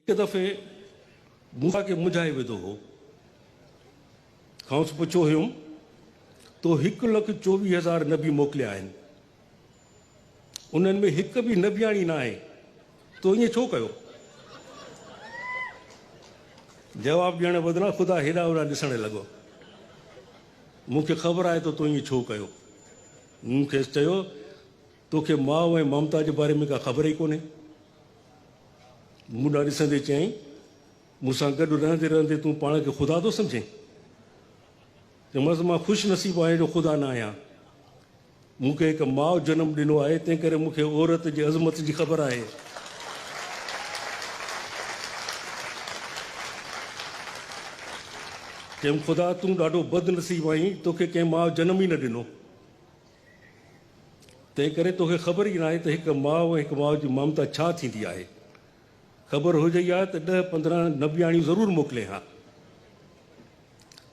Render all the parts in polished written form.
एक दफ़े मूसा खे मुंझाए विधो हो। खांसि पुछियो हुयुमि तो 1,24,000 नबी मोकिलिया आहिनि, उन्हनि में हिकु बि नबियाणी न आहे, तो ईअं छो कयो? जवाबु ॾियण बदिरां ख़ुदा हेॾा होॾा ॾिसण लॻो। मूंखे ख़बर आहे तो ईअं छो कयो। मूं खेसि चयो, तोखे माउ ऐं ममता जे बारे में का ख़बर ई कोन्हे। मूं ॾांहुं ॾिसंदे चयईं, मूंसां गॾु रहंदे रहंदे तूं पाण खे ख़ुदा थो सम्झे? चयोमांसि, मां ख़ुशि नसीबु आहियां जो ख़ुदा न आहियां। मूंखे हिकु माउ जनमु ॾिनो आहे, तंहिं करे मूंखे औरत जी अज़मत जी ख़बर आहे। चयुमि, ख़ुदा तूं ॾाढो बदनसीबु आहीं, तोखे कंहिं माउ जनमु ई न ॾिनो, तंहिं करे तोखे ख़बर ई न आहे त हिकु माउ ऐं हिकु माउ जी ममता छा थींदी आहे। ख़बर हुजे हा त 10-15 नबियाणियूं ज़रूरु मोकिले हा।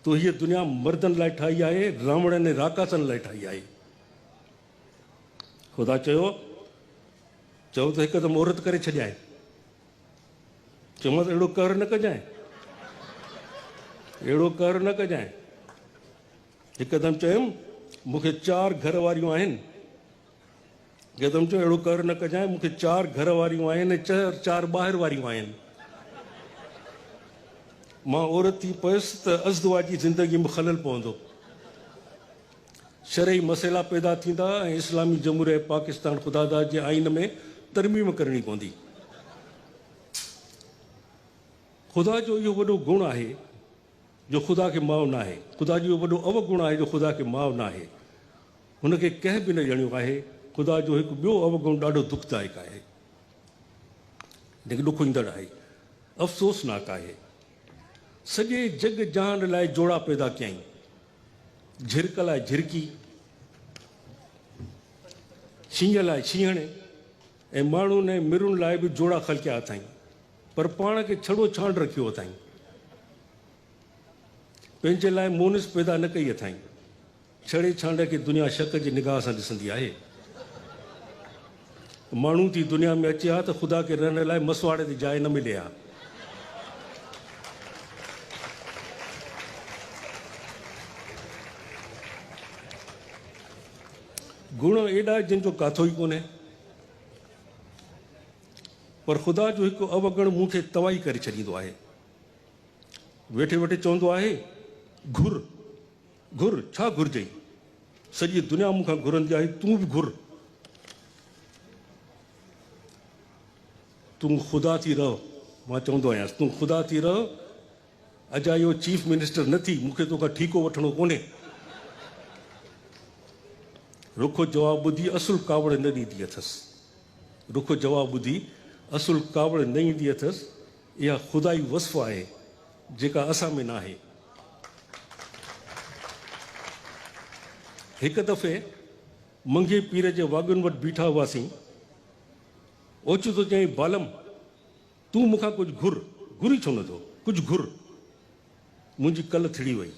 तो हीअ दुनिया मर्दनि लाइ ठाही आहे, रावणनि ऐं राकासनि लाइ ठाही आहे। ख़ुदा चयो त हिकदमि औरत करे छॾिजांइ। चयोमांसि, अहिड़ो कर न कजांइ, अहिड़ो कर न कजांइ। हिकदमि चयुमि, मूंखे 4 घर वारियूं आहिनि। हिकदमि चयो, अहिड़ो कर न कजांइ, मूंखे 4 घर वारियूं आहिनि ऐं 4 ॿाहिरि वारियूं आहिनि। मां औरत थी पियुसि त अज़दवाजी ज़िंदगी में ख़लल पवंदो, शरई मसइला पैदा थींदा ऐं इस्लामी जमहूरियत पाकिस्तान ख़ुदा जे आइन में तरमीम करणी पवंदी। ख़ुदा जो इहो वॾो गुण आहे जो ख़ुदा खे माउ न आहे। ख़ुदा जो इहो वॾो अवगुण आहे जो ख़ुदा खे माउ न आहे। हुनखे कंहिं बि न ॼणियो आहे। ख़ुदा जो हिकु ॿियो अवगुण ॾाढो दुखदायक आहे, जेके ॾुख ईंदड़ आहे, अफ़सोसनाक आहे। सॼे जग जहान लाइ जोड़ा पैदा कयईं, झिरक लाइ झिरकी, शींहं लाइ शींहणे ऐं माण्हुनि ऐं मिरुनि लाइ बि जोड़ा ख़लकिया अथई, पर पाण खे छड़ो छांड रखियो अथई। पंहिंजे लाइ मोनिस पैदा न कई अथई। छड़े छांड खे दुनिया शक जी निगाह सां ॾिसंदी आहे। माण्हू थी दुनिया में अचे हा त ख़ुदा खे रहण लाइ मसवाड़े ते जाइ न मिले हा। गुण एॾा जिन जो काथो ई कोन्हे, पर ख़ुदा जो हिकु अवगुण मूंखे तबाही करे छॾींदो आहे। वेठे वेठे चवंदो आहे, घुर घुर, छा घुरिजई? सॼी दुनिया मूंखां घुरंदी आहे, तूं बि घुर। तूं ख़ुदा थी रह, मां चवंदो आहियांसि, तूं ख़ुदा थी रह। अजा इहो चीफ मिनिस्टर न थी, मूंखे तोखां ठीको वठणो कोन्हे। रुखो जवाबु ॿुधी असुल कावड़ न ॾींदी अथसि। रुखो जवाबु ॿुधी असुल कावड़ न ईंदी अथसि। इहा ख़ुदाई वस्फ़ आहे जेका असां में न आहे। हिकु दफ़े मंगे पीर जे वाॻुनि वटि बीठा हुआसीं। ओचितो चयईं, बालम तूं मूंखां कुझु घुर। घुरी छो नथो? कुझु घुर। मुंहिंजी कल्ह थिड़ी वई,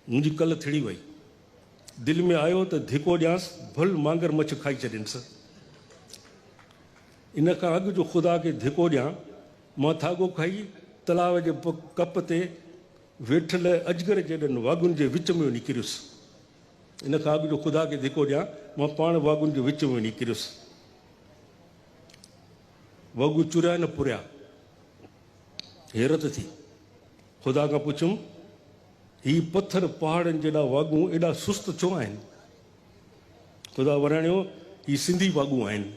मुंहिंजी कल्ह थिड़ी वई। दिलि में आयो त धिको ॾियांसि, भल मांगर मछ खाई छॾियसि। इन खां अॻु जो ख़ुदा खे धिको ॾियां, मां थागो खाई तलाव जे कप ते वेठल अजगर जहिड़नि वाॻुनि जे विच में वञी किरियुसि। इन खां अॻु जो ख़ुदा खे धिको ॾियां, मां पाण वाॻुनि जे विच में वञी किरियुसि। वॻु चुरिया न पुरिया। हैरत थी। ख़ुदा खां पुछियुमि, ही पत्थर पहाड़नि जेॾा वाॻूं एॾा सुस्त छो आहिनि? ख़ुदा वराणियो, ही सिंधी वाॻूं आहिनि।